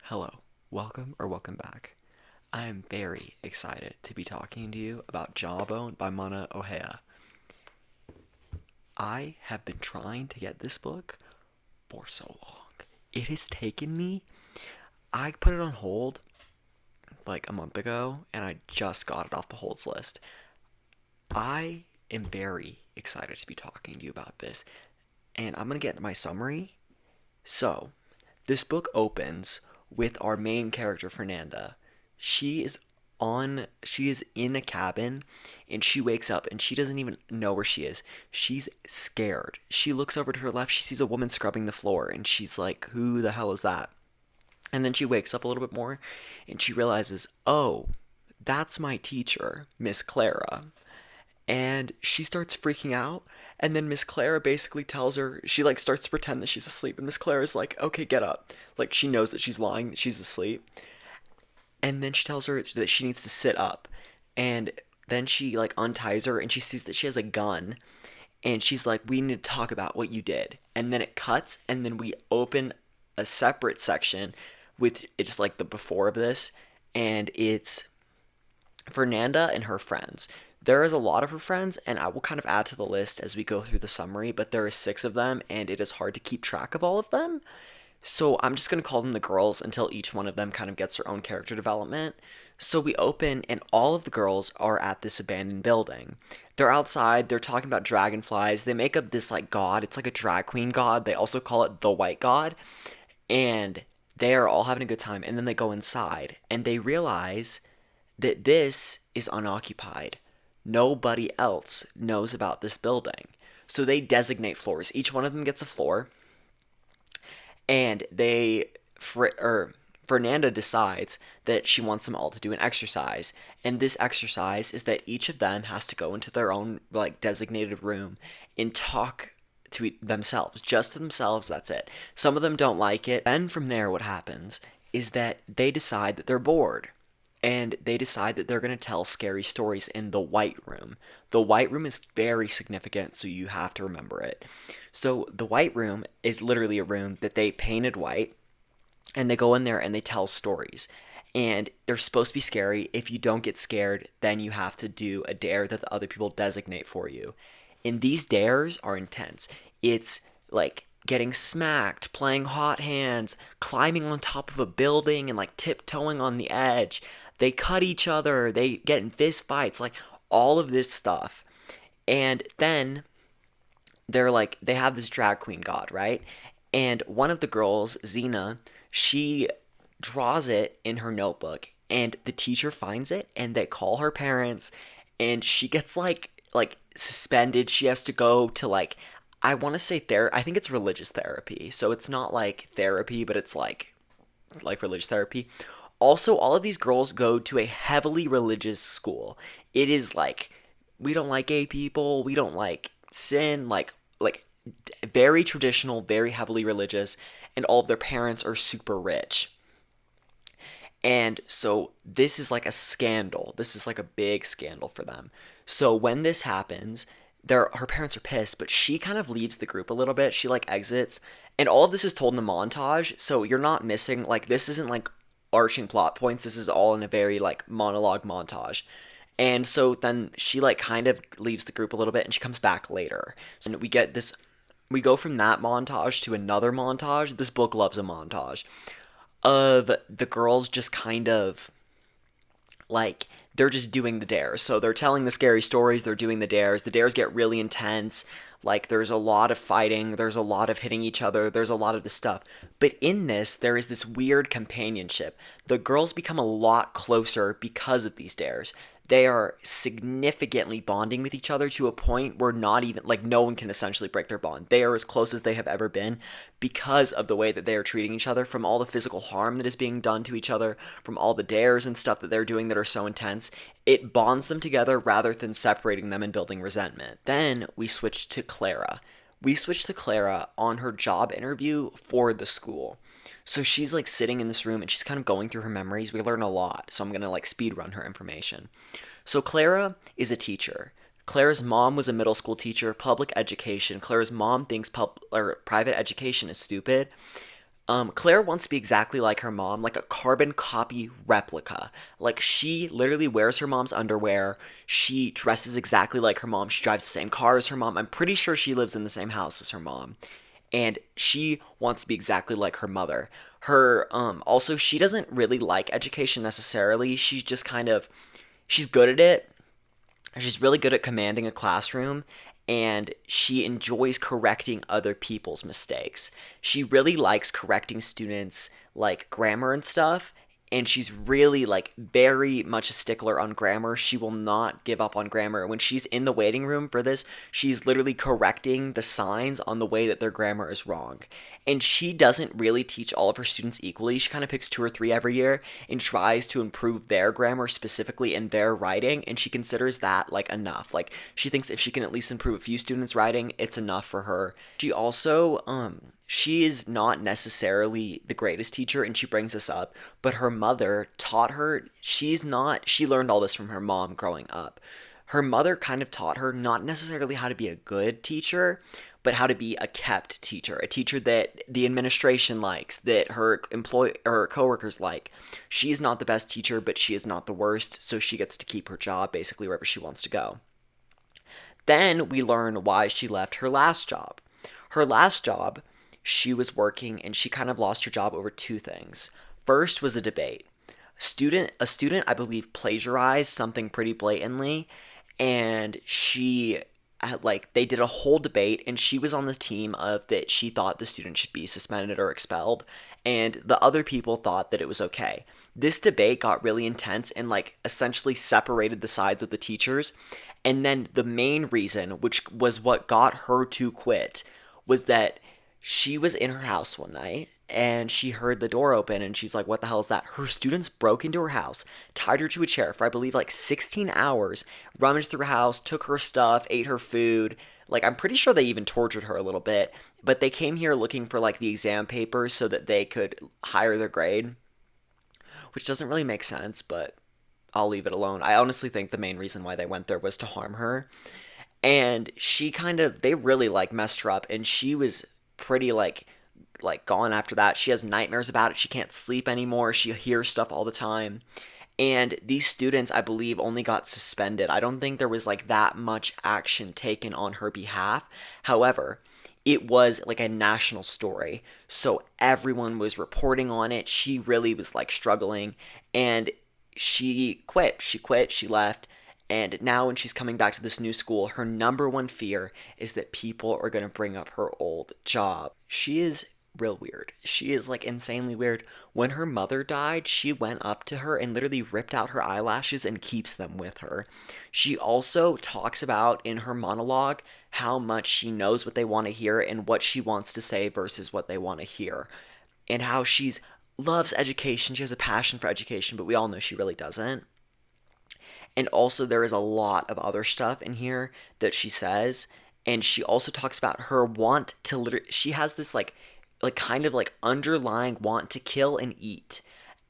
Hello, welcome back. I am very excited to be talking to you about Jawbone by Monica Ojeda. I have been trying to get this book for so long. It has taken me, I put it on hold like a month ago and I just got it off the holds list. I am very excited to be talking to you about this and I'm going to get into my summary. So, this book opens with our main character, Fernanda. She is in a cabin and she wakes up and she doesn't even know where she is. She's scared. She looks over to her left, she sees a woman scrubbing the floor and she's like, "Who the hell is that?" And then she wakes up a little bit more and she realizes, "Oh, that's my teacher, Miss Clara." And she starts freaking out, and then Miss Clara basically tells her, she like starts to pretend that she's asleep, and Miss Clara's like, "Okay, get up." Like she knows that she's lying, that she's asleep. And then she tells her that she needs to sit up. And then she like unties her and she sees that she has a gun, and she's like, "We need to talk about what you did." And then it cuts and then we open a separate section with it's like the before of this, and it's Fernanda and her friends. There is a lot of her friends, and I will kind of add to the list as we go through the summary, but there are six of them, and it is hard to keep track of all of them. So I'm just going to call them the girls until each one of them kind of gets their own character development. So we open, and all of the girls are at this abandoned building. They're outside, they're talking about dragonflies. They make up this like god. It's like a drag queen god. They also call it the white god. And they are all having a good time. And then they go inside, and they realize that this is unoccupied. Nobody else knows about this building. So they designate floors. Each one of them gets a floor, and Fernanda decides that she wants them all to do an exercise. And this exercise is that each of them has to go into their own like designated room and talk to themselves, just to themselves. That's it. Some of them don't like it. Then from there, what happens is that they decide that they're bored and they decide that they're going to tell scary stories in the White Room. The White Room is very significant, so you have to remember it. So, the White Room is literally a room that they painted white, and they go in there and they tell stories. And they're supposed to be scary. If you don't get scared, then you have to do a dare that the other people designate for you. And these dares are intense. It's like getting smacked, playing hot hands, climbing on top of a building and like tiptoeing on the edge. They cut each other, they get in fist fights, like all of this stuff. And then they have this drag queen god, right? And one of the girls, Xena, she draws it in her notebook and the teacher finds it and they call her parents and she gets like suspended. She has to go to like I want to say I think it's religious therapy. So it's not like therapy, but it's like religious therapy. Also, all of these girls go to a heavily religious school. It is like we don't like gay people, we don't like sin, like very traditional, very heavily religious, and all of their parents are super rich. And so this is like a scandal. This is like a big scandal for them. So when this happens, her parents are pissed, but she kind of leaves the group a little bit. She like exits, and all of this is told in a montage. So you're not missing like this isn't like arching plot points. This is all in a very like monologue montage. And so then she like kind of leaves the group a little bit and she comes back later. So we go from that montage to another montage. This book loves a montage of the girls just kind of like they're just doing the dares. So they're telling the scary stories, they're doing the dares. The dares get really intense. Like there's a lot of fighting, there's a lot of hitting each other, there's a lot of this stuff. But in this, there is this weird companionship. The girls become a lot closer because of these dares. They are significantly bonding with each other to a point where not even like no one can essentially break their bond. They are as close as they have ever been because of the way that they are treating each other, from all the physical harm that is being done to each other, from all the dares and stuff that they're doing that are so intense. It bonds them together rather than separating them and building resentment. Then we switch to Clara. We switch to Clara on her job interview for the school. So she's like sitting in this room and she's kind of going through her memories. We learn a lot, so I'm gonna like speed run her information. So Clara is a teacher. Clara's mom was a middle school teacher, public education. Clara's mom thinks private education is stupid. Claire wants to be exactly like her mom, like a carbon copy replica. Like, she literally wears her mom's underwear. She dresses exactly like her mom. She drives the same car as her mom. I'm pretty sure she lives in the same house as her mom. And she wants to be exactly like her mother. Also, she doesn't really like education necessarily. She's just kind of, she's good at it. She's really good at commanding a classroom, and she enjoys correcting other people's mistakes. She really likes correcting students like grammar and stuff, and she's really like very much a stickler on grammar. She will not give up on grammar. When she's in the waiting room for this, she's literally correcting the signs on the way that their grammar is wrong. And she doesn't really teach all of her students equally. She kind of picks two or three every year and tries to improve their grammar specifically in their writing, and she considers that like enough. Like, she thinks if she can at least improve a few students' writing, it's enough for her. She is not necessarily the greatest teacher, and she brings this up, but her mother taught her. She learned all this from her mom growing up. Her mother kind of taught her not necessarily how to be a good teacher, but how to be a kept teacher, a teacher that the administration likes, that her coworkers like. She is not the best teacher, but she is not the worst, so she gets to keep her job basically wherever she wants to go. Then we learn why she left her last job. Her last job, she was working and she kind of lost her job over two things. First was a debate. A student, I believe, plagiarized something pretty blatantly, and they did a whole debate, and she was on the team of that she thought the student should be suspended or expelled, and the other people thought that it was okay. This debate got really intense and like essentially separated the sides of the teachers. And then the main reason, which was what got her to quit, was that she was in her house one night and she heard the door open, and she's like, what the hell is that? Her students broke into her house, tied her to a chair for I believe like 16 hours, rummaged through her house, took her stuff, ate her food. Like, I'm pretty sure they even tortured her a little bit, but they came here looking for like the exam papers so that they could hire their grade, which doesn't really make sense, but I'll leave it alone. I honestly think the main reason why they went there was to harm her. And they really like messed her up, and she was pretty like gone after that. She has nightmares about it. She can't sleep anymore. She hears stuff all the time. And these students, I believe, only got suspended. I don't think there was like that much action taken on her behalf. However, it was like a national story. So everyone was reporting on it. She really was like struggling, and she quit. She left. And now, when she's coming back to this new school, her number one fear is that people are going to bring up her old job. She is real weird. She is like insanely weird. When her mother died, she went up to her and literally ripped out her eyelashes and keeps them with her. She also talks about in her monologue how much she knows what they want to hear and what she wants to say versus what they want to hear. And how she's loves education. She has a passion for education, but we all know she really doesn't. And also, there is a lot of other stuff in here that she says. And she also talks about her want to literally, she has this like kind of like underlying want to kill and eat.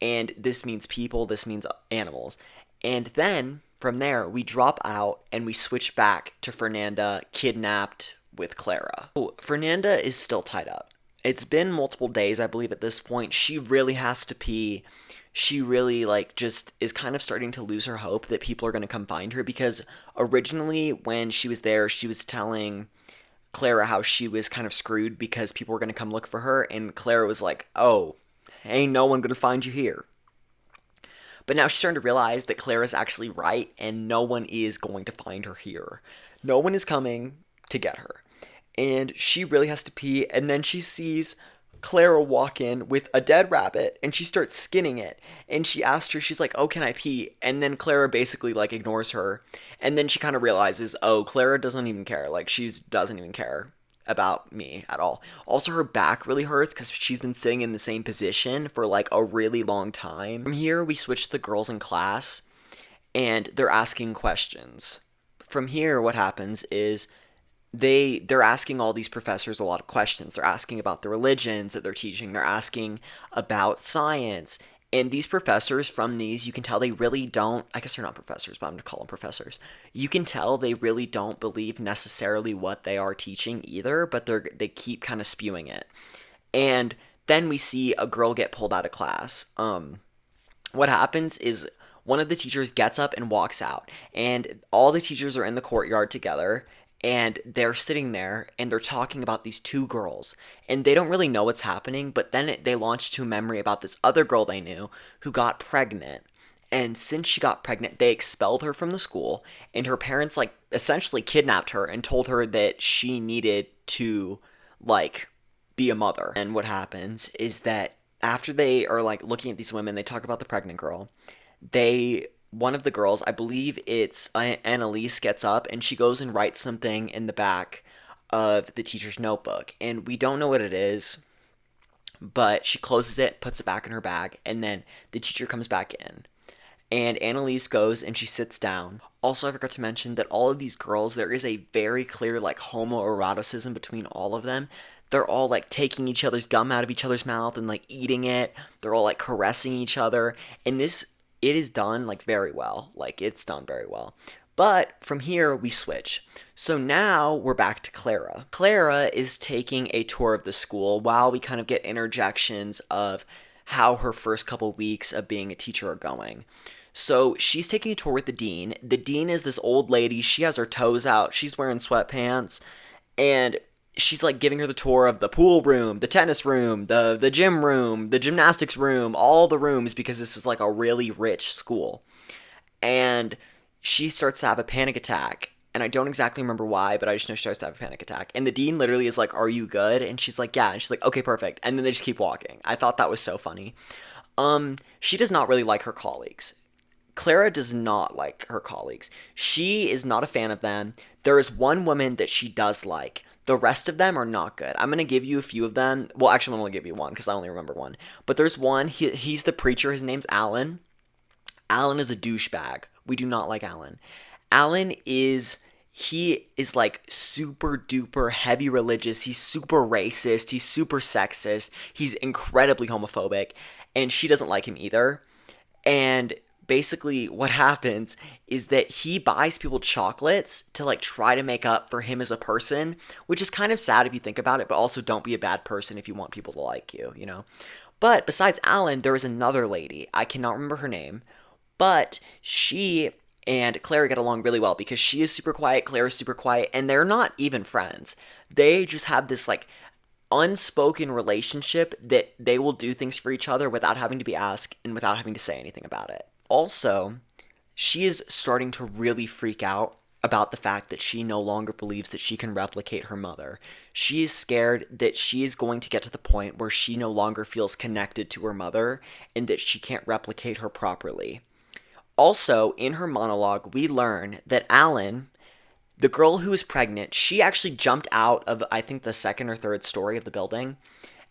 And this means people, this means animals. And then from there, we drop out and we switch back to Fernanda kidnapped with Clara. Oh, Fernanda is still tied up. It's been multiple days, I believe, at this point. She really has to pee. She really like just is kind of starting to lose her hope that people are going to come find her, because originally when she was there, she was telling Clara how she was kind of screwed because people were going to come look for her, and Clara was like, "Oh, ain't no one going to find you here." But now she's starting to realize that Clara's actually right, and no one is going to find her here. No one is coming to get her. And she really has to pee, and then she sees Clara walk in with a dead rabbit, and she starts skinning it. And she asked her, she's like, "Oh, can I pee?" And then Clara basically like ignores her. And then she kind of realizes, oh, Clara doesn't even care. Like, she doesn't even care about me at all. Also, her back really hurts because she's been sitting in the same position for like a really long time. From here, we switch to the girls in class, and they're asking questions. From here, what happens is they're asking all these professors a lot of questions. They're asking about the religions that they're teaching. They're asking about science. And these professors, from these, you can tell they really don't, I guess they're not professors, but I'm going to call them professors. You can tell they really don't believe necessarily what they are teaching either, but they keep kind of spewing it. And Then we see a girl get pulled out of class. What happens is one of the teachers gets up and walks out, and all the teachers are in the courtyard together, and they're sitting there and they're talking about these two girls, and they don't really know what's happening, but then they launch to a memory about this other girl they knew who got pregnant. And since she got pregnant, they expelled her from the school, and her parents, like, essentially kidnapped her and told her that she needed to, like, be a mother. And what happens is that after they are, like, looking at these women, they talk about the pregnant girl. One of the girls, I believe it's Annalise, gets up and she goes and writes something in the back of the teacher's notebook. And we don't know what it is, but she closes it, puts it back in her bag, and then the teacher comes back in. And Annalise goes and she sits down. Also, I forgot to mention that all of these girls, there is a very clear, like, homoeroticism between all of them. They're all, like, taking each other's gum out of each other's mouth and, like, eating it. They're all, like, caressing each other. And it is done, like, very well. Like, it's done very well. But from here, we switch. So now we're back to Clara. Clara is taking a tour of the school while we kind of get interjections of how her first couple weeks of being a teacher are going. So she's taking a tour with the dean. The dean is this old lady. She has her toes out. She's wearing sweatpants. And she's, like, giving her the tour of the pool room, the tennis room, the gym room, the gymnastics room, all the rooms, because this is, like, a really rich school. And she starts to have a panic attack. And I don't exactly remember why, but I just know she starts to have a panic attack. And the dean literally is like, "Are you good?" And she's like, "Yeah." And she's like, "Okay, perfect." And then they just keep walking. I thought that was so funny. She does not really like her colleagues. Clara does not like her colleagues. She is not a fan of them. There is one woman that she does like. The rest of them are not good. I'm going to give you a few of them. Well, actually, I'm only give you one because I only remember one. But there's one. He's the preacher. His name's Alan. Alan is a douchebag. We do not like Alan. Alan is he is, like, super duper heavy religious. He's super racist. He's super sexist. He's incredibly homophobic, and she doesn't like him either. And basically what happens is that he buys people chocolates to, like, try to make up for him as a person, which is kind of sad if you think about it, but also don't be a bad person if you want people to like you, you know? But besides Alan, there is another lady. I cannot remember her name, but she and Claire get along really well because she is super quiet, Claire is super quiet, and they're not even friends. They just have this, like, unspoken relationship that they will do things for each other without having to be asked and without having to say anything about it. Also, she is starting to really freak out about the fact that she no longer believes that she can replicate her mother. She is scared that she is going to get to the point where she no longer feels connected to her mother and that she can't replicate her properly. Also, in her monologue, we learn that Alan, the girl who is pregnant, she actually jumped out of, I think, the second or third story of the building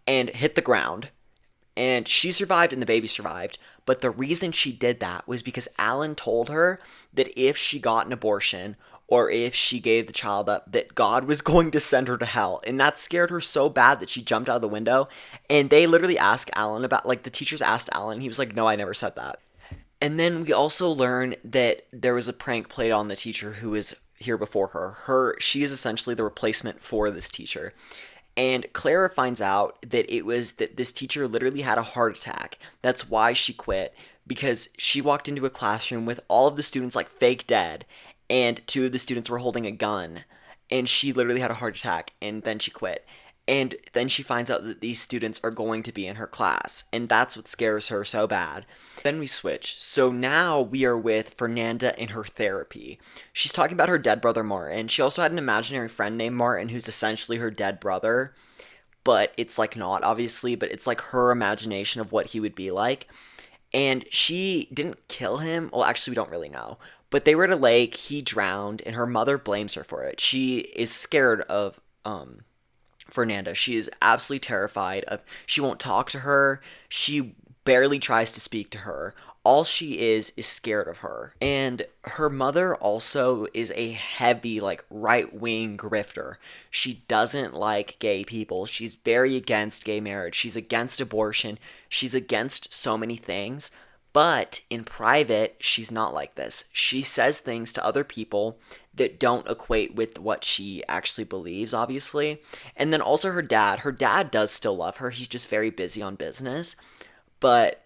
and hit the ground. And she survived and the baby survived. But the reason she did that was because Alan told her that if she got an abortion or if she gave the child up, that God was going to send her to hell. And that scared her so bad that she jumped out of the window. And they literally asked Alan about, like, the teachers asked Alan. He was like, "No, I never said that." And then we also learn that there was a prank played on the teacher who is here before her. She is essentially the replacement for this teacher. And Clara finds out that it was that this teacher literally had a heart attack. That's why she quit, because she walked into a classroom with all of the students, like, fake dead, and two of the students were holding a gun. And she literally had a heart attack, and then she quit. And then she finds out that these students are going to be in her class, and that's what scares her so bad. Then we switch. So now we are with Fernanda in her therapy. She's talking about her dead brother Martin. She also had an imaginary friend named Martin who's essentially her dead brother, but it's, like, not, obviously, but it's, like, her imagination of what he would be like. And she didn't kill him. Well, actually, we don't really know. But they were at a lake, he drowned, and her mother blames her for it. She is scared of Fernanda. She is absolutely terrified of, she won't talk to her. She barely tries to speak to her. All she is scared of her. And her mother also is a heavy, like, right-wing grifter. She doesn't like gay people. She's very against gay marriage. She's against abortion. She's against so many things. But in private, she's not like this. She says things to other people that don't equate with what she actually believes, obviously. And then also her dad. Her dad does still love her. He's just very busy on business. But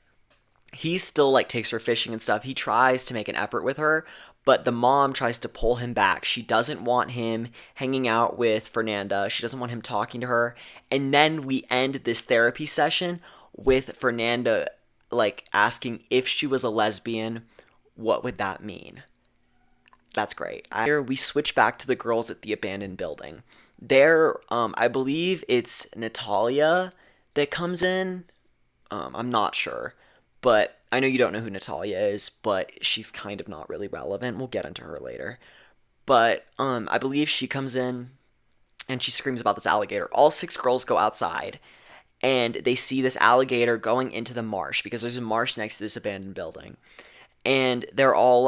he still like takes her fishing and stuff. He tries to make an effort with her, but the mom tries to pull him back. She doesn't want him hanging out with Fernanda. She doesn't want him talking to her. And then we end this therapy session with Fernanda like asking if she was a lesbian, what would that mean? That's great. Here we switch back to the girls at the abandoned building. There, I believe it's Natalia that comes in. I'm not sure, but I know you don't know who Natalia is, but she's kind of not really relevant. We'll get into her later. But I believe she comes in and she screams about this alligator. All six girls go outside and they see this alligator going into the marsh because there's a marsh next to this abandoned building. And they're all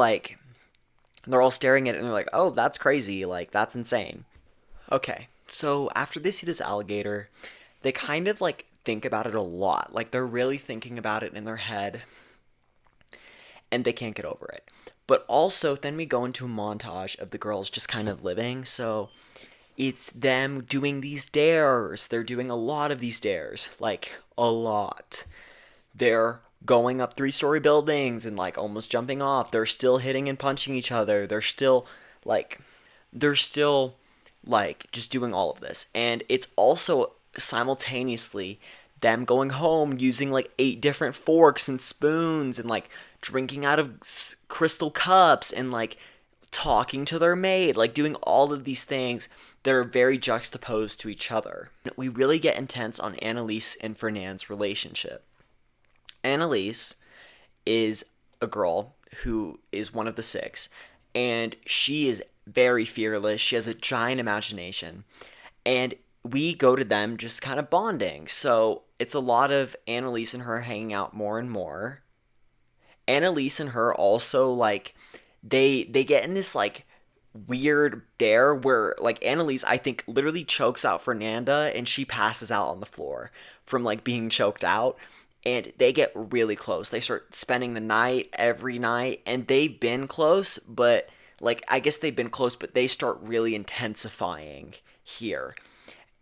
staring at it and they're like, "Oh, that's crazy. Like that's insane." Okay. So after they see this alligator, they kind of like think about it a lot. Like they're really thinking about it in their head and they can't get over it. But also, then we go into a montage of the girls just kind of living. So it's them doing these dares. They're doing a lot of these dares. Like, a lot. They're going up three-story buildings and like almost jumping off. They're still hitting and punching each other. Like, they're still like just doing all of this. And it's also simultaneously them going home using like eight different forks and spoons and like drinking out of crystal cups and like talking to their maid, like doing all of these things that are very juxtaposed to each other. We really get intense on Annalise and Fernand's relationship. Annalise is a girl who is one of the six, and she is very fearless. She has a giant imagination, and we go to them just kind of bonding. So it's a lot of Annalise and her hanging out more and more. Annalise and her also like they get in this like weird dare where like Annalise I think literally chokes out Fernanda and she passes out on the floor from like being choked out, and they get really close. They start spending the night every night and they've been close, but like I guess they've been close but they start really intensifying here.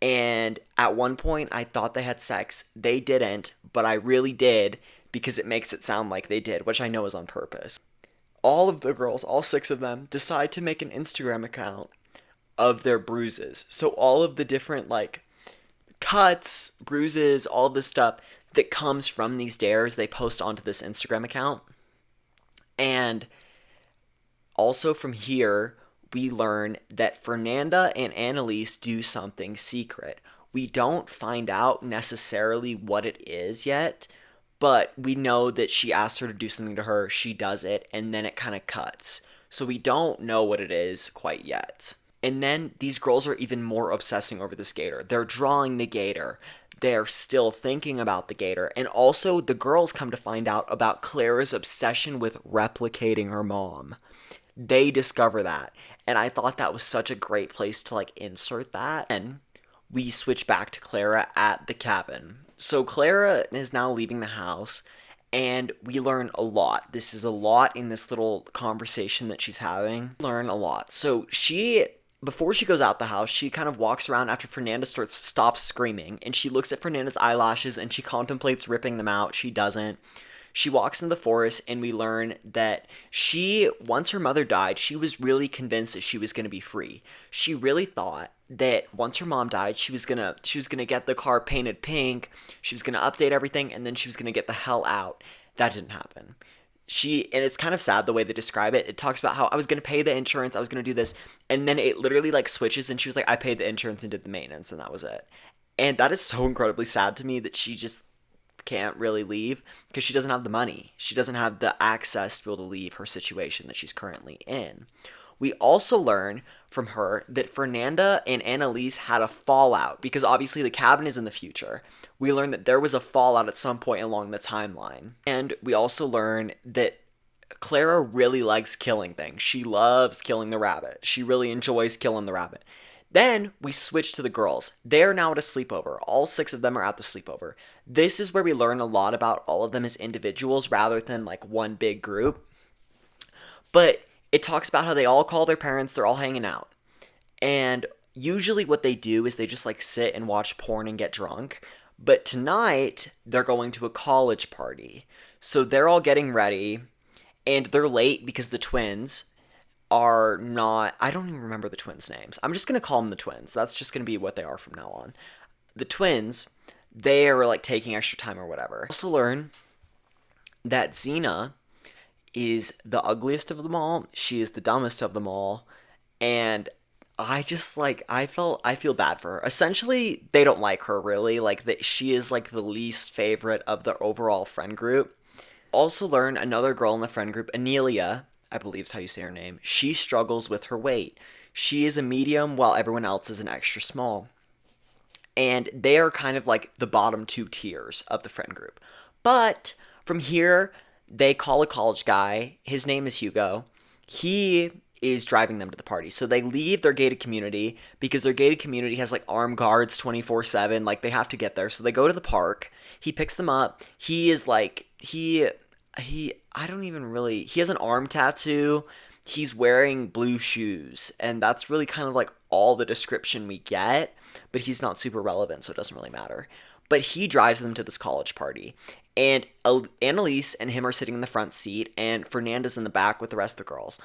And at one point, I thought they had sex. They didn't, but I really did because it makes it sound like they did, which I know is on purpose. All of the girls, all six of them, decide to make an Instagram account of their bruises. So all of the different, like, cuts, bruises, all of the stuff that comes from these dares, they post onto this Instagram account. And also from here, we learn that Fernanda and Annalise do something secret. We don't find out necessarily what it is yet, but we know that she asks her to do something to her, she does it, and then it kind of cuts. So we don't know what it is quite yet. And then these girls are even more obsessing over this gator. They're drawing the gator. They're still thinking about the gator. And also, the girls come to find out about Clara's obsession with replicating her mom. They discover that. And I thought that was such a great place to like insert that. And we switch back to Clara at the cabin. So Clara is now leaving the house and we learn a lot. This is a lot in this little conversation that she's having. Learn a lot. So before she goes out the house, she kind of walks around after Fernanda stops screaming and she looks at Fernanda's eyelashes and she contemplates ripping them out. She doesn't. She walks in the forest and we learn that once her mother died, she was really convinced that she was going to be free. She really thought that once her mom died, she was gonna get the car painted pink, she was gonna update everything, and then she was gonna get the hell out. That didn't happen. And it's kind of sad the way they describe it. It talks about how I was gonna pay the insurance, I was gonna do this, and then it literally like switches, and she was like, I paid the insurance and did the maintenance, and that was it. And that is so incredibly sad to me that she just can't really leave because she doesn't have the money. She doesn't have the access to be able to leave her situation that she's currently in. We also learn from her that Fernanda and Annalise had a fallout because obviously the cabin is in the future. We learn that there was a fallout at some point along the timeline. And we also learn that Clara really likes killing things. She loves killing the rabbit. She really enjoys killing the rabbit. Then we switch to the girls. They're now at a sleepover. All six of them are at the sleepover. This is where we learn a lot about all of them as individuals rather than like one big group. But it talks about how they all call their parents, they're all hanging out. And usually what they do is they just like sit and watch porn and get drunk. But tonight they're going to a college party. So they're all getting ready and they're late because the twins are not, I don't even remember the twins' names. I'm just going to call them the twins. That's just going to be what they are from now on. The twins, they are like taking extra time or whatever. Also learn that Xena is the ugliest of them all. She is the dumbest of them all. And I just like I feel bad for her. Essentially, they don't like her really. Like that she is like the least favorite of the overall friend group. Also learn another girl in the friend group, Anelia, I believe is how you say her name. She struggles with her weight. She is a medium while everyone else is an extra small. And they are kind of like the bottom two tiers of the friend group. But from here, they call a college guy. His name is Hugo. He is driving them to the party. So they leave their gated community because their gated community has like armed guards 24/7. Like they have to get there. So they go to the park. He picks them up. He is like, I don't even really, he has an arm tattoo. He's wearing blue shoes. And that's really kind of like all the description we get. But he's not super relevant, so it doesn't really matter. But he drives them to this college party. And Annalise and him are sitting in the front seat, and Fernanda's in the back with the rest of the girls.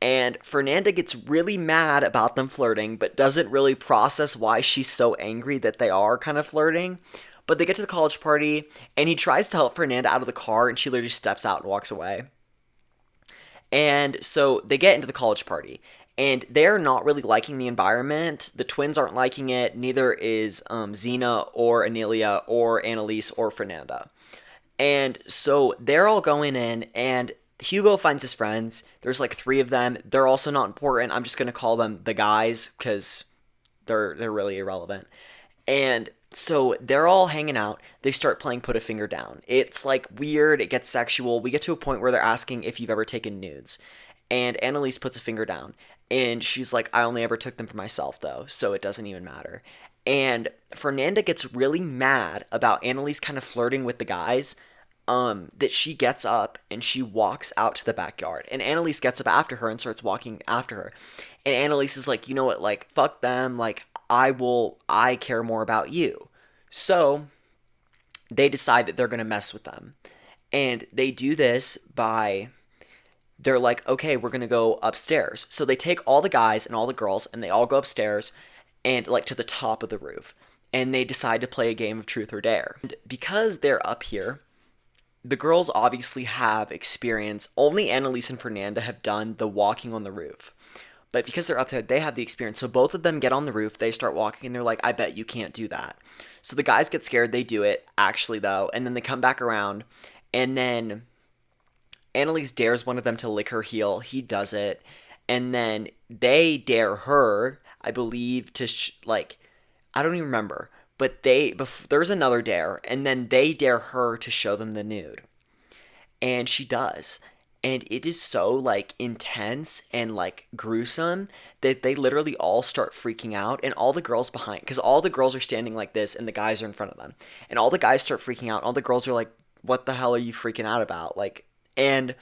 And Fernanda gets really mad about them flirting, but doesn't really process why she's so angry that they are kind of flirting. But they get to the college party, and he tries to help Fernanda out of the car, and she literally steps out and walks away. And so they get into the college party, and they're not really liking the environment. The twins aren't liking it. Neither is Xena or Anelia or Annalise or Fernanda. And so they're all going in, and Hugo finds his friends. There's like three of them. They're also not important. I'm just gonna call them the guys because they're really irrelevant. And so they're all hanging out. They start playing Put a Finger Down. It's like weird. It gets sexual. We get to a point where they're asking if you've ever taken nudes. And Annalise puts a finger down. And she's like, I only ever took them for myself, though, so it doesn't even matter. And Fernanda gets really mad about Annalise kind of flirting with the guys, that she gets up and she walks out to the backyard. And Annalise gets up after her and starts walking after her. And Annalise is like, you know what, like, fuck them, like, I care more about you. So they decide that they're going to mess with them. And they do this by, they're like, okay, we're going to go upstairs. So they take all the guys and all the girls and they all go upstairs and like to the top of the roof. And they decide to play a game of truth or dare. And because they're up here, the girls obviously have experience. Only Annalise and Fernanda have done the walking on the roof. But because they're up there, they have the experience. So both of them get on the roof, they start walking, and they're like, I bet you can't do that. So the guys get scared, they do it, actually, though, and then they come back around, and then Annalise dares one of them to lick her heel. He does it, and then they dare her, I believe, to, I don't even remember, but there's another dare, and then they dare her to show them the nude. And she does. And it is so, like, intense and, like, gruesome that they literally all start freaking out. And all the girls behind, because all the girls are standing like this and the guys are in front of them. And all the guys start freaking out. All the girls are like, what the hell are you freaking out about? Like, and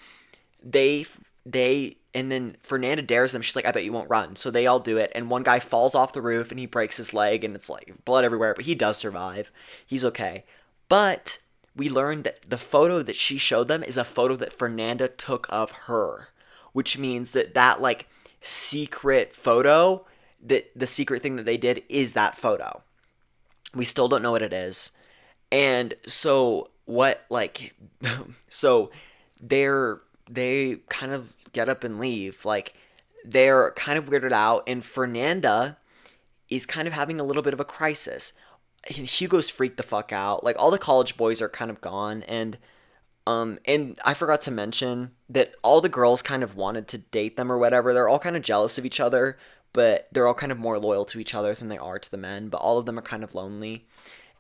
and then Fernanda dares them. She's like, I bet you won't run. So they all do it. And one guy falls off the roof and he breaks his leg and it's, like, blood everywhere. But he does survive. He's okay. But we learned that the photo that she showed them is a photo that Fernanda took of her, which means that like secret photo, that the secret thing that they did is that photo. We still don't know what it is. And so what, like, so they kind of get up and leave. Like, they're kind of weirded out, and Fernanda is kind of having a little bit of a crisis. Hugo's freaked the fuck out. Like, all the college boys are kind of gone, and I forgot to mention that all the girls kind of wanted to date them or whatever. They're all kind of jealous of each other, but they're all kind of more loyal to each other than they are to the men, but all of them are kind of lonely.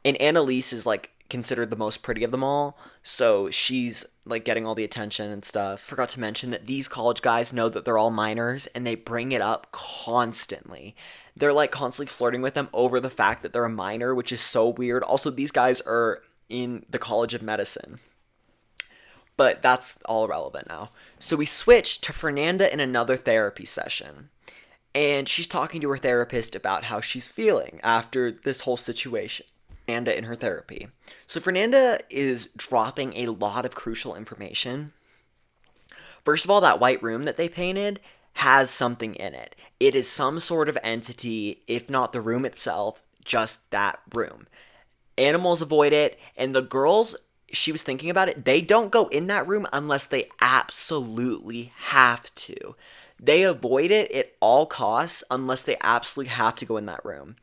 And Annalise is, like, considered the most pretty of them all, so she's, like, getting all the attention and stuff. Forgot to mention that these college guys know that they're all minors, and they bring it up constantly. They're, like, constantly flirting with them over the fact that they're a minor, which is so weird. Also, these guys are in the College of Medicine. But that's all irrelevant now. So we switch to Fernanda in another therapy session. And she's talking to her therapist about how she's feeling after this whole situation. Fernanda in her therapy. So Fernanda is dropping a lot of crucial information. First of all, that white room that they painted has something in it. It is some sort of entity, if not the room itself, just that room. Animals avoid it, and the girls, she was thinking about it, they don't go in that room unless they absolutely have to. They avoid it at all costs unless they absolutely have to go in that room.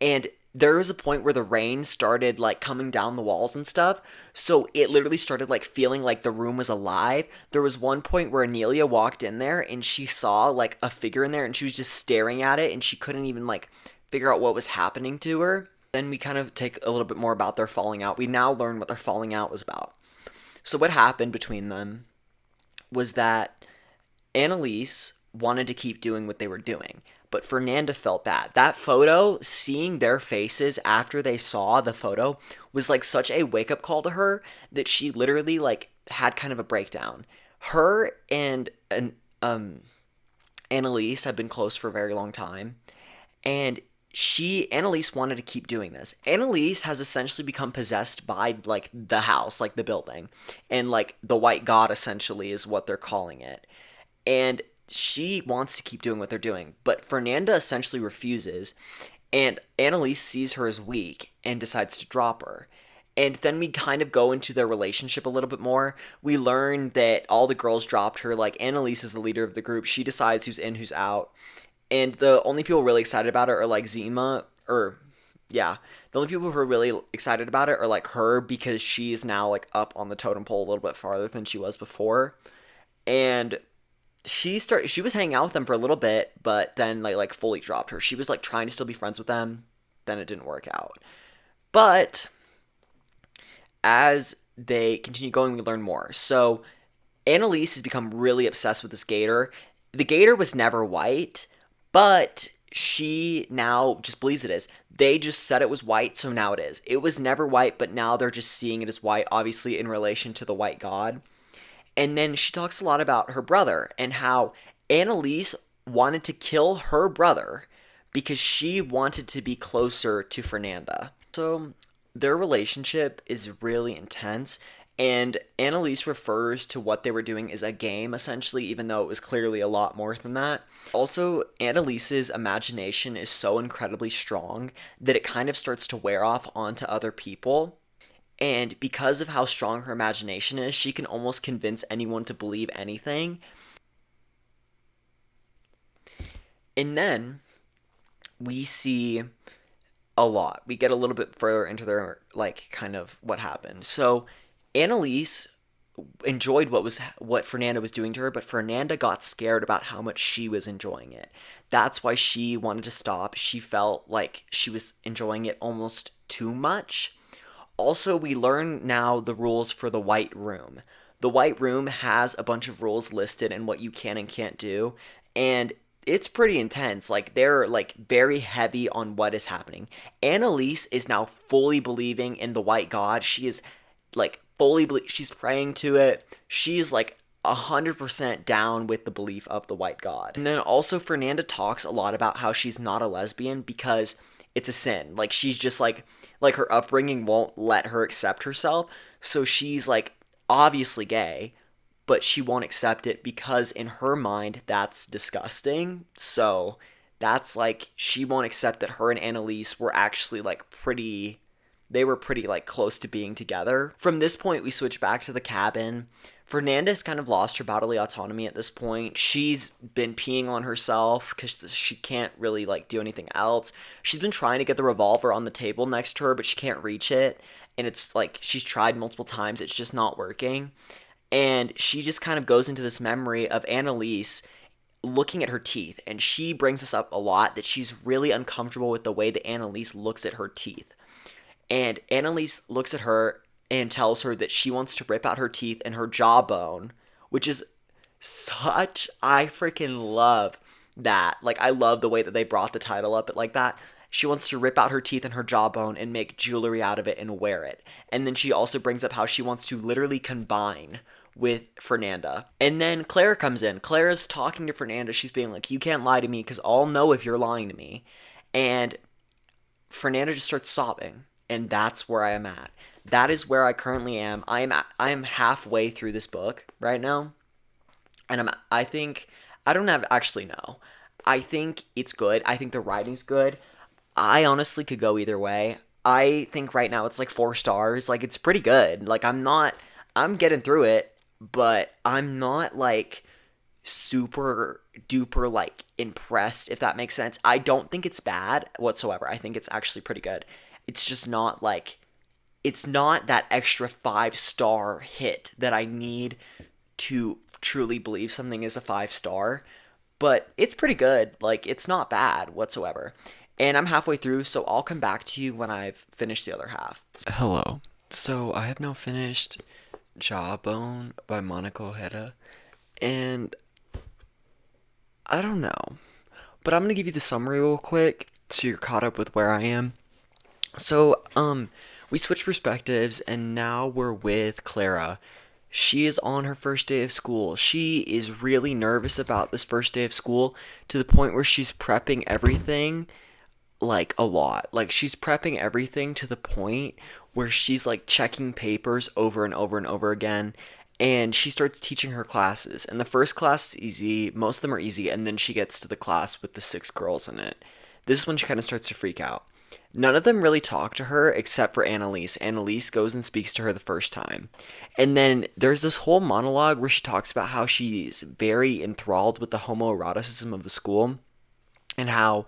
And there was a point where the rain started like coming down the walls and stuff, so it literally started like feeling like the room was alive. There was one point where Anelia walked in there and she saw like a figure in there and she was just staring at it and she couldn't even like figure out what was happening to her. Then we kind of take a little bit more about their falling out. We now learn what their falling out was about. So what happened between them was that Annalise wanted to keep doing what they were doing, but Fernanda felt bad. That photo, seeing their faces after they saw the photo, was like such a wake-up call to her that she literally like had kind of a breakdown. Her and Annalise have been close for a very long time, and Annalise wanted to keep doing this. Annalise has essentially become possessed by like the house, like the building, and like the white god essentially is what they're calling it. And she wants to keep doing what they're doing, but Fernanda essentially refuses, and Annalise sees her as weak and decides to drop her. And then we kind of go into their relationship a little bit more. We learn that all the girls dropped her. Like, Annalise is the leader of the group. She decides who's in, who's out. And the only people really excited about it are like Zima, or yeah, the only people who are really excited about it are like her, because she is now like up on the totem pole a little bit farther than she was before. And she was hanging out with them for a little bit, but then like fully dropped her. She was like trying to still be friends with them, then it didn't work out. But as they continue going, we learn more. So Annalise has become really obsessed with this gator. The gator was never white, but she now just believes it is. They just said it was white, so now it is. It was never white, but now they're just seeing it as white, obviously in relation to the white god. And then she talks a lot about her brother and how Annalise wanted to kill her brother because she wanted to be closer to Fernanda. So their relationship is really intense, and Annalise refers to what they were doing as a game, essentially, even though it was clearly a lot more than that. Also, Annalise's imagination is so incredibly strong that it kind of starts to wear off onto other people. And because of how strong her imagination is, she can almost convince anyone to believe anything. And then we see a lot. We get a little bit further into their, like, kind of what happened. So Annalise enjoyed what Fernanda was doing to her, but Fernanda got scared about how much she was enjoying it. That's why she wanted to stop. She felt like she was enjoying it almost too much. Also, we learn now the rules for the White Room. The White Room has a bunch of rules listed and what you can and can't do, and it's pretty intense. Like, they're like very heavy on what is happening. Annalise is now fully believing in the White God. She is like she's praying to it. She's like 100% down with the belief of the White God. And then also Fernanda talks a lot about how she's not a lesbian because it's a sin. Like, she's just like her upbringing won't let her accept herself. So she's like obviously gay, but she won't accept it because in her mind that's disgusting. So that's like, she won't accept that her and Annalise were actually like they were pretty like close to being together. From this point, we switch back to the cabin. Fernanda's kind of lost her bodily autonomy at this point. She's been peeing on herself because she can't really like do anything else. She's been trying to get the revolver on the table next to her, but she can't reach it. And it's like she's tried multiple times. It's just not working. And she just kind of goes into this memory of Annalise looking at her teeth. And she brings us up a lot that she's really uncomfortable with the way that Annalise looks at her teeth. And Annalise looks at her and tells her that she wants to rip out her teeth and her jawbone, which is I freaking love that. Like, I love the way that they brought the title up like that. She wants to rip out her teeth and her jawbone and make jewelry out of it and wear it. And then she also brings up how she wants to literally combine with Fernanda. And then Clara comes in. Clara's talking to Fernanda. She's being like, you can't lie to me because I'll know if you're lying to me. And Fernanda just starts sobbing. And that's where I am at. That is where I currently am. I am halfway through this book right now. And I think I don't have actually no. I think it's good. I think the writing's good. I honestly could go either way. I think right now it's like 4 stars. Like it's pretty good. Like I'm getting through it, but I'm not like super duper like impressed, if that makes sense. I don't think it's bad whatsoever. I think it's actually pretty good. It's just not like it's not that extra 5 star hit that I need to truly believe something is a 5 star, but it's pretty good. Like, it's not bad whatsoever. And I'm halfway through, so I'll come back to you when I've finished the other half. Hello. So, I have now finished Jawbone by Monica Ojeda, and I don't know, but I'm gonna give you the summary real quick so you're caught up with where I am. So, we switched perspectives, and now we're with Clara. She is on her first day of school. She is really nervous about this first day of school to the point where she's prepping everything like a lot. Like she's prepping everything to the point where she's like checking papers over and over and over again. And she starts teaching her classes. And the first class is easy, most of them are easy, and then she gets to the class with the 6 girls in it. This is when she kind of starts to freak out. None of them really talk to her except for Annalise. Annalise goes and speaks to her the first time. And then there's this whole monologue where she talks about how she's very enthralled with the homoeroticism of the school and how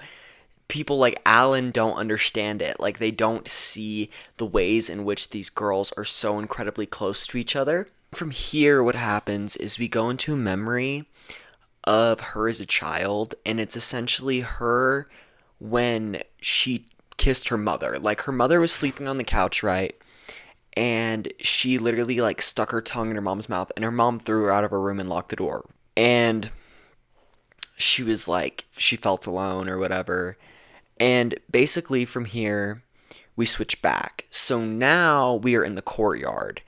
people like Alan don't understand it. Like they don't see the ways in which these girls are so incredibly close to each other. From here, what happens is we go into a memory of her as a child, and it's essentially her when she kissed her mother. Like her mother was sleeping on the couch, right? And she literally like stuck her tongue in her mom's mouth, and her mom threw her out of her room and locked the door. And she was like, she felt alone or whatever. And basically from here, we switch back. So now we are in the courtyard.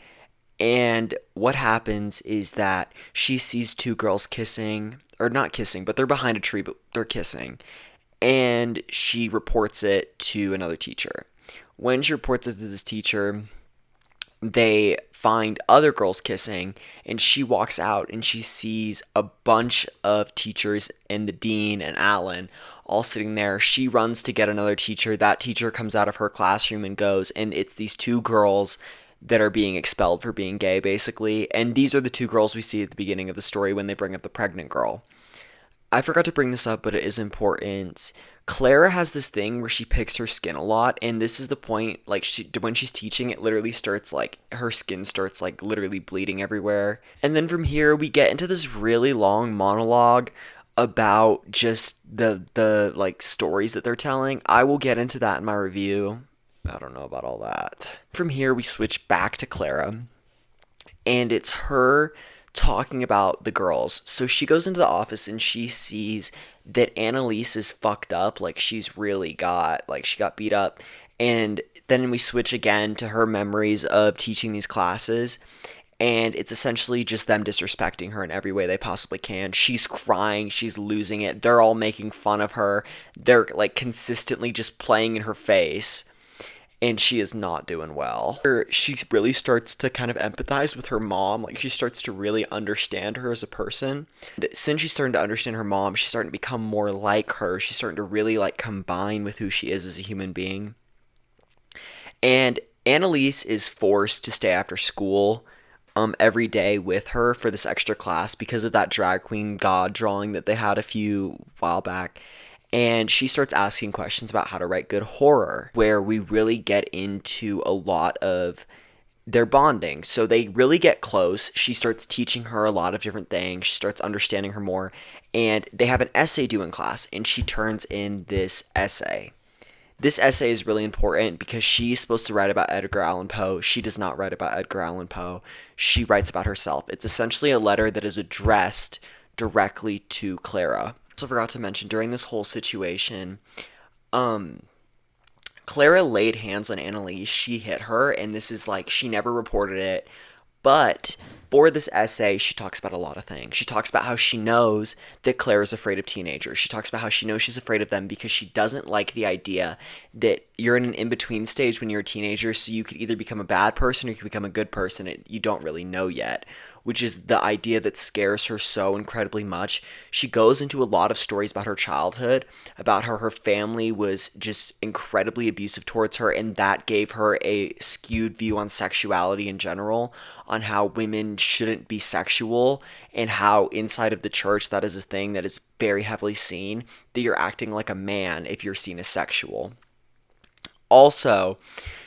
And what happens is that she sees 2 girls kissing, or not kissing, but they're behind a tree, but they're kissing. And she reports it to another teacher. When she reports it to this teacher, they find other girls kissing, and she walks out and she sees a bunch of teachers and the dean and Alan all sitting there. She runs to get another teacher. That teacher comes out of her classroom and goes, and it's these 2 girls that are being expelled for being gay, basically. And these are the 2 girls we see at the beginning of the story when they bring up the pregnant girl. I forgot to bring this up, but it is important. Clara has this thing where she picks her skin a lot, and this is the point, like, when she's teaching, it literally starts, like, her skin starts, like, literally bleeding everywhere. And then from here, we get into this really long monologue about just the like, stories that they're telling. I will get into that in my review. I don't know about all that. From here, we switch back to Clara, and it's her talking about the girls. So she goes into the office and she sees that Annalise is fucked up. Like she's really got, like she got beat up. And then we switch again to her memories of teaching these classes. And it's essentially just them disrespecting her in every way they possibly can. She's crying. She's losing it. They're all making fun of her. They're like consistently just playing in her face. And she is not doing well. She really starts to kind of empathize with her mom. Like, she starts to really understand her as a person. And since she's starting to understand her mom, she's starting to become more like her. She's starting to really, like, combine with who she is as a human being. And Annalise is forced to stay after school every day with her for this extra class because of that drag queen god drawing that they had a few while back. And she starts asking questions about how to write good horror, where we really get into a lot of their bonding. So they really get close. She starts teaching her a lot of different things. She starts understanding her more. And they have an essay due in class, and she turns in this essay. This essay is really important because she's supposed to write about Edgar Allan Poe. She does not write about Edgar Allan Poe. She writes about herself. It's essentially a letter that is addressed directly to Clara. Also forgot to mention, during this whole situation, Clara laid hands on Annalise. She hit her, and this is like, she never reported it. But for this essay, she talks about a lot of things. She talks about how she knows that Claire is afraid of teenagers. She talks about how she knows she's afraid of them because she doesn't like the idea that you're in an in-between stage when you're a teenager, so you could either become a bad person or you could become a good person. You don't really know yet, which is the idea that scares her so incredibly much. She goes into a lot of stories about her childhood, about how her family was just incredibly abusive towards her, and that gave her a skewed view on sexuality in general, on how women shouldn't be sexual, and how inside of the church that is a thing that is very heavily seen, that you're acting like a man if you're seen as sexual. Also,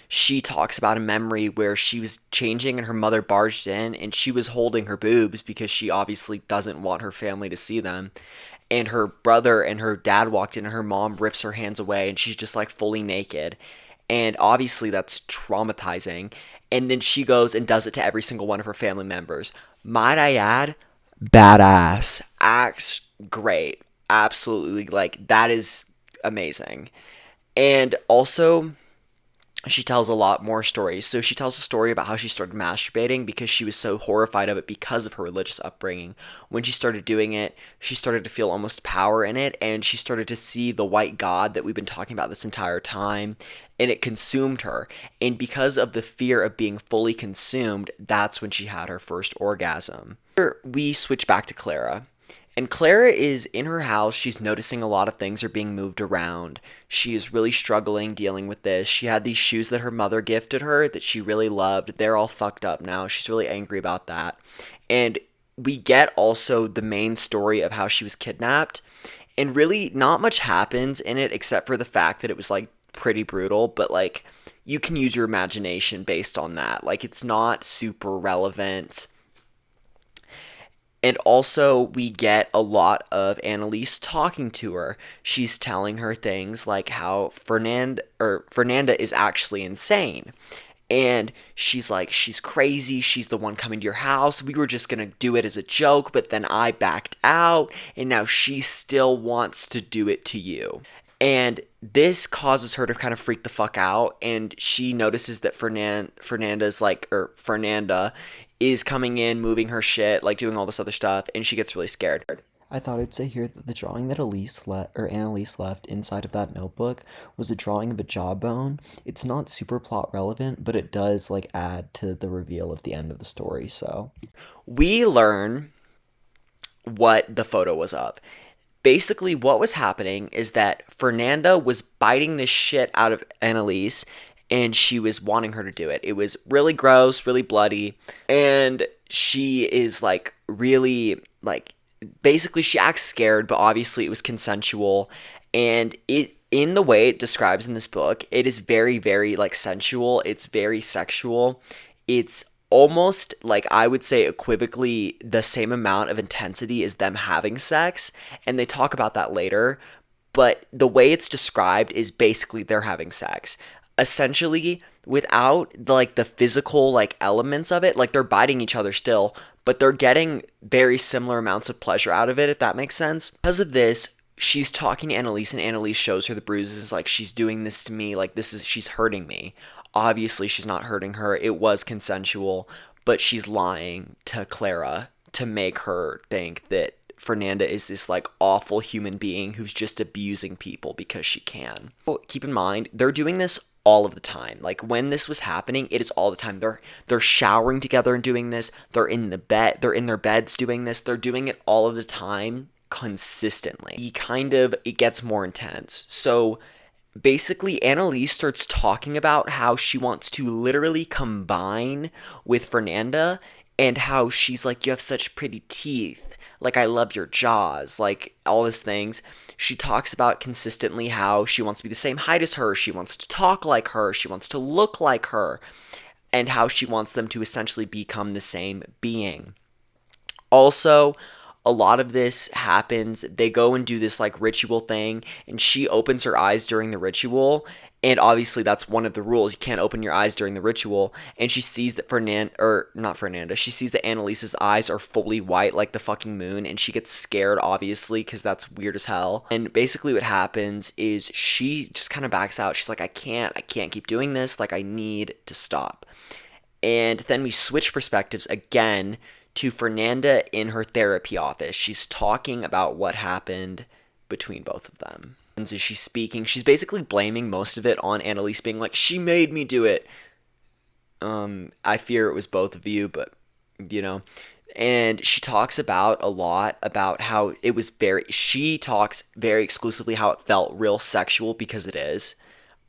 she talks about a memory where she was changing and her mother barged in and she was holding her boobs because she obviously doesn't want her family to see them. And her brother and her dad walked in and her mom rips her hands away and she's just like fully naked. And obviously that's traumatizing. And then she goes and does it to every single one of her family members. Might I add, badass. Acts great. Absolutely. Like, that is amazing. And also, she tells a lot more stories. So she tells a story about how she started masturbating because she was so horrified of it because of her religious upbringing. When she started doing it, she started to feel almost power in it, and she started to see the white god that we've been talking about this entire time, and it consumed her. And because of the fear of being fully consumed, that's when she had her first orgasm. Here we switch back to Clara. And Clara is in her house. She's noticing a lot of things are being moved around. She is really struggling dealing with this. She had these shoes that her mother gifted her that she really loved. They're all fucked up now. She's really angry about that. And we get also the main story of how she was kidnapped. And really, not much happens in it except for the fact that it was like pretty brutal. But like, you can use your imagination based on that. Like, it's not super relevant. And also, we get a lot of Annalise talking to her. She's telling her things like how Fernanda is actually insane. And she's like, she's crazy. She's the one coming to your house. We were just going to do it as a joke, but then I backed out. And now she still wants to do it to you. And this causes her to kind of freak the fuck out. And she notices that Fernanda is coming in, moving her shit, like doing all this other stuff. And she gets really scared. I thought I'd say here that the drawing that Annalise left inside of that notebook was a drawing of a jawbone. It's not super plot relevant, but it does like add to the reveal of the end of the story. So we learn what the photo was of. Basically, what was happening is that Fernanda was biting this shit out of Annalise, and she was wanting her to do it. It was really gross, really bloody, and she is like really like, basically she acts scared, but obviously it was consensual, and it, in the way it describes in this book, it is very, very like sensual. It's very sexual. It's almost like, I would say equivocally the same amount of intensity as them having sex, and they talk about that later, but the way it's described is basically they're having sex. Essentially, without the physical like elements of it, like they're biting each other still, but they're getting very similar amounts of pleasure out of it, if that makes sense. Because of this, she's talking to Annalise, and Annalise shows her the bruises, like, she's doing this to me, like, she's hurting me. Obviously, she's not hurting her. It was consensual, but she's lying to Clara to make her think that Fernanda is this like awful human being who's just abusing people because she can. Keep in mind, they're doing this all of the time. Like, when this was happening, it is all the time. They're showering together and doing this. They're in their beds doing this. They're doing it all of the time consistently. It gets more intense. So basically, Annalise starts talking about how she wants to literally combine with Fernanda, and how she's like, you have such pretty teeth, like, I love your jaws, like, all these things. She talks about consistently how she wants to be the same height as her, she wants to talk like her, she wants to look like her, and how she wants them to essentially become the same being. Also, a lot of this happens, they go and do this like ritual thing, and she opens her eyes during the ritual, And obviously that's one of the rules. You can't open your eyes during the ritual. And she sees that not Fernanda, she sees that Annalise's eyes are fully white like the fucking moon, and she gets scared, obviously, because that's weird as hell. And basically what happens is she just kind of backs out. She's like, I can't keep doing this. Like, I need to stop. And then we switch perspectives again to Fernanda in her therapy office. She's talking about what happened between both of them. And as she's speaking, she's basically blaming most of it on Annalise, being like, she made me do it. I fear it was both of you, but you know. And she talks about a lot about how it was she talks very exclusively how it felt real sexual, because it is.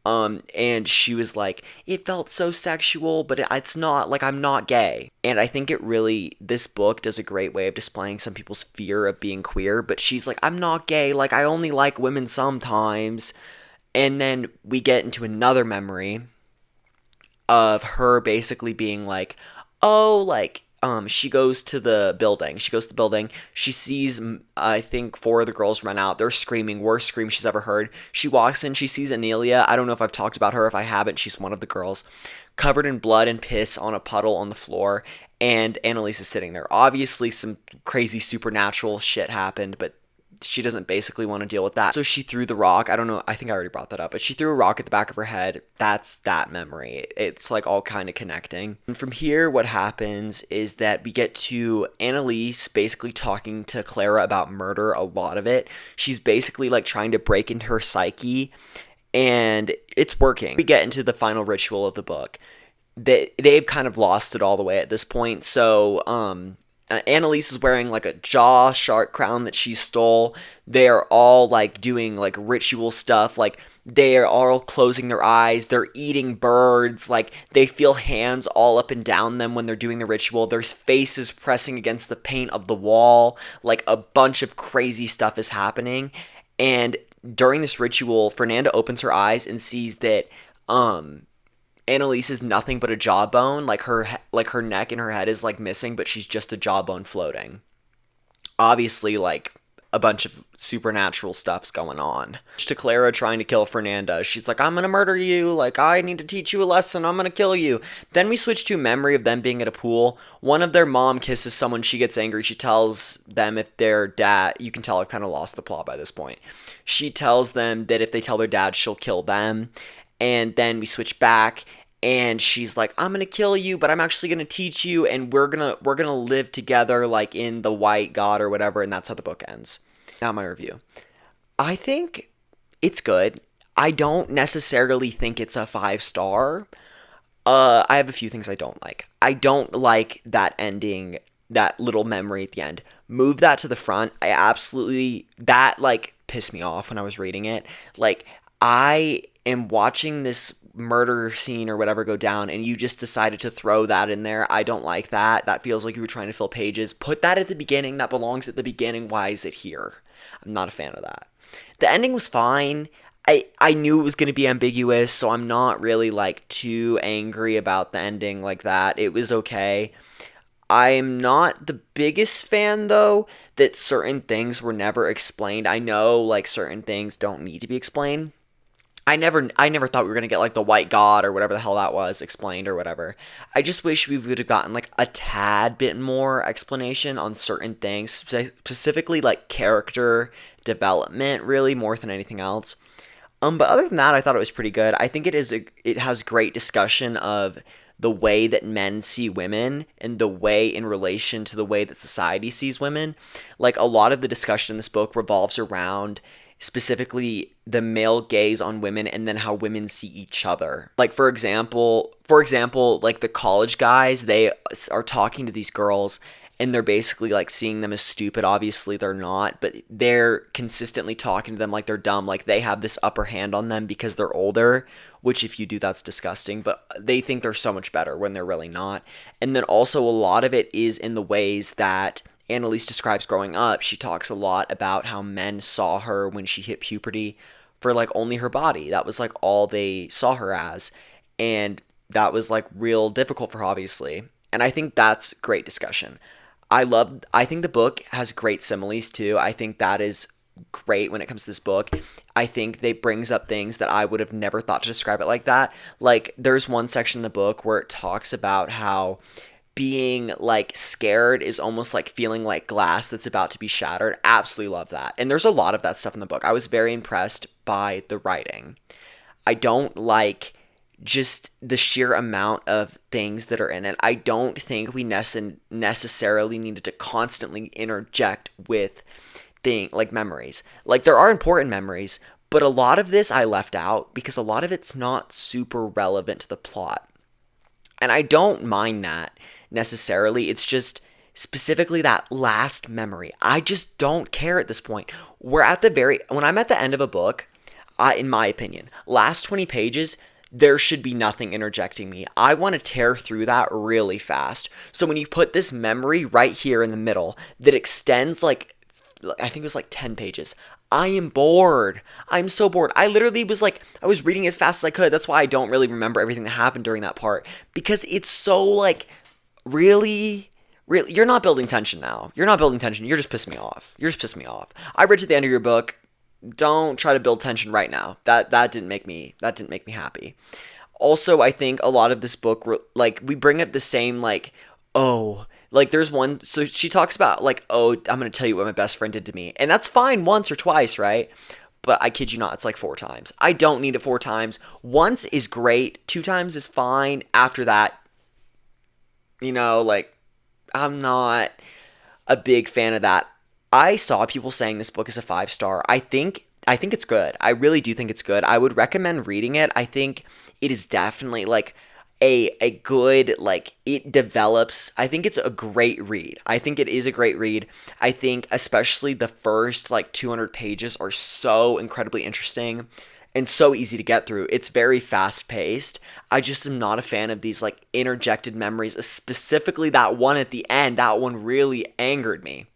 And she was like, it felt so sexual, but it's not, like, I'm not gay. And I think this book does a great way of displaying some people's fear of being queer, but she's like, I'm not gay, like, I only like women sometimes. And then we get into another memory of her basically being like, oh, like, she goes to the building. She sees, I think, four of the girls run out. They're screaming, worst scream she's ever heard. She walks in. She sees Anelia. I don't know if I've talked about her. If I haven't, she's one of the girls, covered in blood and piss on a puddle on the floor. And Annalise is sitting there. Obviously, some crazy supernatural shit happened, but she doesn't basically want to deal with that. So she threw the rock. I don't know. I think I already brought that up, but she threw a rock at the back of her head. That's that memory. It's like all kind of connecting. And from here, what happens is that we get to Annalise basically talking to Clara about murder, a lot of it. She's basically like trying to break into her psyche, and it's working. We get into the final ritual of the book. They've kind of lost it all the way at this point. So, Annalise is wearing like a jaw shark crown that she stole. They're all like doing like ritual stuff. Like, they are all closing their eyes. They're eating birds. Like, they feel hands all up and down them when they're doing the ritual. There's faces pressing against the paint of the wall. Like, a bunch of crazy stuff is happening. And during this ritual, Fernanda opens her eyes and sees that Annalise is nothing but a jawbone. Like, her neck and her head is like missing, but she's just a jawbone floating. Obviously, like, a bunch of supernatural stuff's going on. To Clara trying to kill Fernanda. She's like, I'm gonna murder you. Like, I need to teach you a lesson. I'm gonna kill you. Then we switch to a memory of them being at a pool. One of their mom kisses someone. She gets angry. She tells them if their dad, you can tell I've kind of lost the plot by this point. She tells them that if they tell their dad, she'll kill them. And then we switch back, and she's like, I'm gonna kill you, but I'm actually gonna teach you, and we're gonna live together, like, in the white god or whatever. And that's how the book ends. Now my review. I think it's good. I don't necessarily think it's a 5-star. I have a few things I don't like. I don't like that ending, that little memory at the end. Move that to the front. That, like, pissed me off when I was reading it. Like, I am watching this murder scene or whatever go down, and you just decided to throw that in there. I don't like that. That feels like you were trying to fill pages. Put that at the beginning. That belongs at the beginning. Why is it here? I'm not a fan of that. The ending was fine. I knew it was going to be ambiguous, so I'm not really, like, too angry about the ending like that. It was okay. I'm not the biggest fan, though, that certain things were never explained. I know, like, certain things don't need to be explained. I never thought we were gonna get, like, the white god or whatever the hell that was explained or whatever. I just wish we would have gotten, like, a tad bit more explanation on certain things, specifically, like, character development, really, more than anything else. But other than that, I thought it was pretty good. I think it has great discussion of the way that men see women and the way in relation to the way that society sees women. Like, a lot of the discussion in this book revolves around specifically the male gaze on women and then how women see each other. Like, for example, like, the college guys, they are talking to these girls, and they're basically, like, seeing them as stupid. Obviously they're not, but they're consistently talking to them like they're dumb, like they have this upper hand on them because they're older, which, if you do, that's disgusting, but they think they're so much better when they're really not. And then also a lot of it is in the ways that Annalise describes growing up. She talks a lot about how men saw her when she hit puberty for, like, only her body. That was, like, all they saw her as, and that was, like, real difficult for her, obviously. And I think that's great discussion. I think the book has great similes too. I think that is great when it comes to this book. I think they brings up things that I would have never thought to describe it like that. Like there's one section in the book where it talks about how being like scared is almost like feeling like glass that's about to be shattered. Absolutely love that. And there's a lot of that stuff in the book. I was very impressed by the writing. I don't like just the sheer amount of things that are in it. I don't think we necessarily needed to constantly interject with like memories. Like there are important memories, but a lot of this I left out because a lot of it's not super relevant to the plot. And I don't mind that necessarily. It's just specifically that last memory. I just don't care at this point. When I'm at the end of a book, in my opinion, last 20 pages, there should be nothing interjecting me. I want to tear through that really fast. So when you put this memory right here in the middle that extends like, I think it was like 10 pages, I am bored. I'm so bored. I literally was like, I was reading as fast as I could. That's why I don't really remember everything that happened during that part. Because it's so like, really, really, you're not building tension now. You're not building tension. You're just pissing me off. You're just pissing me off. I read to the end of your book. Don't try to build tension right now. That didn't make me happy. Also, I think a lot of this book, like, we bring up the same, like, oh, like, there's one, so she talks about, like, oh, I'm going to tell you what my best friend did to me. And that's fine once or twice, right? But I kid you not, it's like 4 times. I don't need it 4 times. Once is great. 2 times is fine. After that, like, I'm not a big fan of that. I saw people saying this book is a 5-star. I think it's good. I really do think it's good. I would recommend reading it. I think it is definitely like a good, like, it develops. I think it's a great read. I think it is a great read. I think especially the first like 200 pages are so incredibly interesting and so easy to get through. It's very fast paced. I just am not a fan of these like interjected memories, specifically that one at the end. That one really angered me.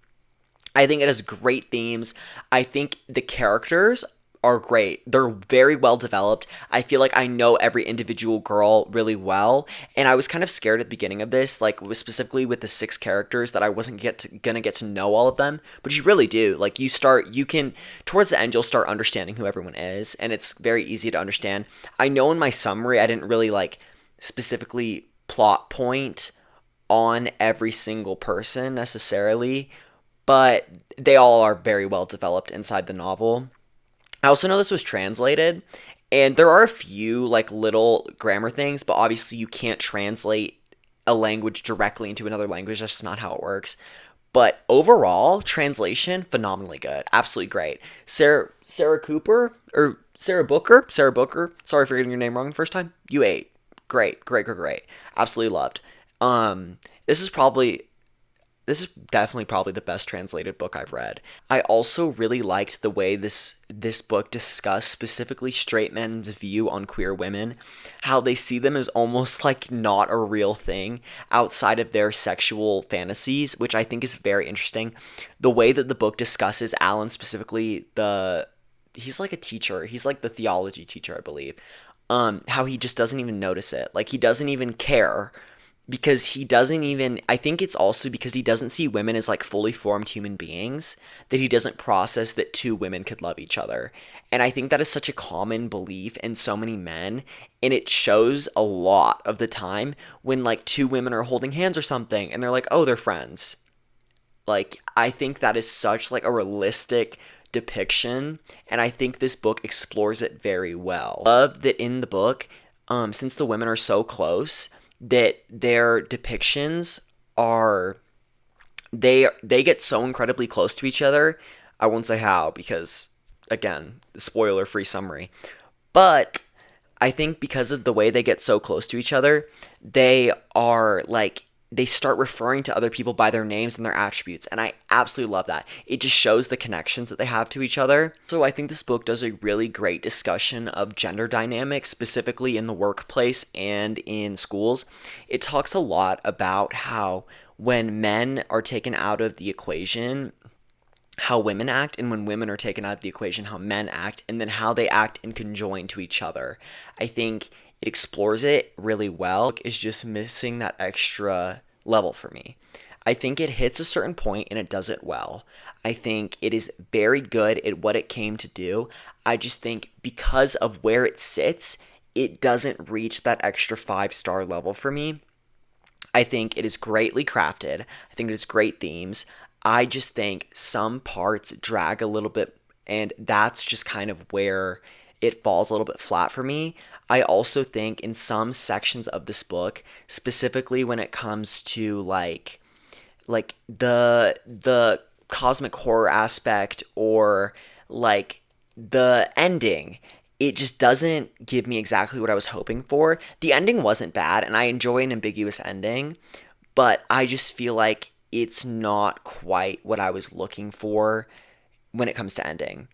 I think it has great themes. I think the characters are great. They're very well developed. I feel like I know every individual girl really well, and I was kind of scared at the beginning of this, like specifically with the 6 characters, that I wasn't gonna get to know all of them. But you really do. Like you can towards the end you'll start understanding who everyone is, and it's very easy to understand. I know in my summary I didn't really like specifically plot point on every single person necessarily, but they all are very well developed inside the novel. I also know this was translated, and there are a few like little grammar things, but obviously you can't translate a language directly into another language. That's just not how it works. But overall, translation phenomenally good, absolutely great. Sarah Cooper or Sarah Booker. Sorry for getting your name wrong the first time. You ate great, great, great, great. Absolutely loved. Um, this is probably this is definitely probably the best translated book I've read. I also really liked the way this book discussed specifically straight men's view on queer women, how they see them as almost like not a real thing outside of their sexual fantasies, which I think is very interesting. The way that the book discusses Alan specifically, he's like a teacher. He's like the theology teacher, I believe. How he just doesn't even notice it. Like he doesn't even care because he doesn't even, I think it's also because he doesn't see women as like fully formed human beings, that he doesn't process that 2 women could love each other. And I think that is such a common belief in so many men, and it shows a lot of the time when like 2 women are holding hands or something and they're like, oh, they're friends. Like, I think that is such like a realistic depiction, and I think this book explores it very well. I love that in the book, since the women are so close, that their depictions are, they get so incredibly close to each other. I won't say how because, again, spoiler free summary, but I think because of the way they get so close to each other, they are like, they start referring to other people by their names and their attributes, and I absolutely love that. It just shows the connections that they have to each other. So I think this book does a really great discussion of gender dynamics, specifically in the workplace and in schools. It talks a lot about how when men are taken out of the equation, how women act, and when women are taken out of the equation, how men act, and then how they act in conjoin to each other. I think it explores it really well. It's just missing that extra level for me. I think it hits a certain point and it does it well. I think it is very good at what it came to do. I just think because of where it sits, it doesn't reach that extra 5-star level for me. I think it is greatly crafted. I think it has great themes. I just think some parts drag a little bit, and that's just kind of where it falls a little bit flat for me. I also think in some sections of this book, specifically when it comes to like the cosmic horror aspect or like the ending, it just doesn't give me exactly what I was hoping for. The ending wasn't bad and I enjoy an ambiguous ending, but I just feel like it's not quite what I was looking for when it comes to ending.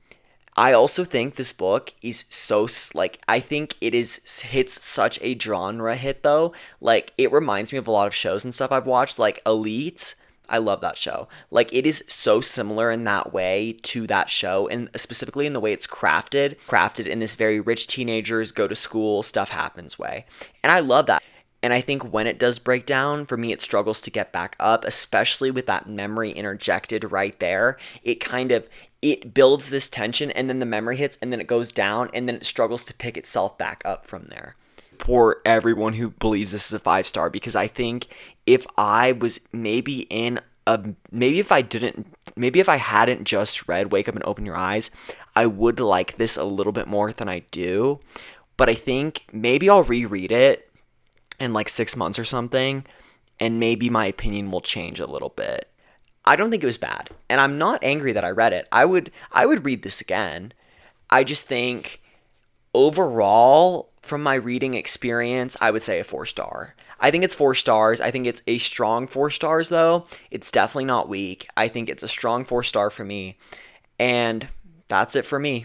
I also think this book is so like I think it is hits such a genre hit though. Like it reminds me of a lot of shows and stuff I've watched like Elite. I love that show. Like it is so similar in that way to that show and specifically in the way it's crafted in this very rich teenagers go to school stuff happens way. And I love that. And I think when it does break down, for me, it struggles to get back up, especially with that memory interjected right there. It builds this tension, and then the memory hits, and then it goes down, and then it struggles to pick itself back up from there. For everyone who believes this is a 5-star, because I think if I was maybe in a maybe if I hadn't just read Wake Up and Open Your Eyes, I would like this a little bit more than I do. But I think maybe I'll reread it in like 6 months or something, and maybe my opinion will change a little bit. I don't think it was bad, and I'm not angry that I read it. I would read this again. I just think overall, from my reading experience, I would say a 4-star. I think it's 4 stars. I think it's a strong 4 stars though. It's definitely not weak. I think it's a strong 4-star for me, and that's it for me.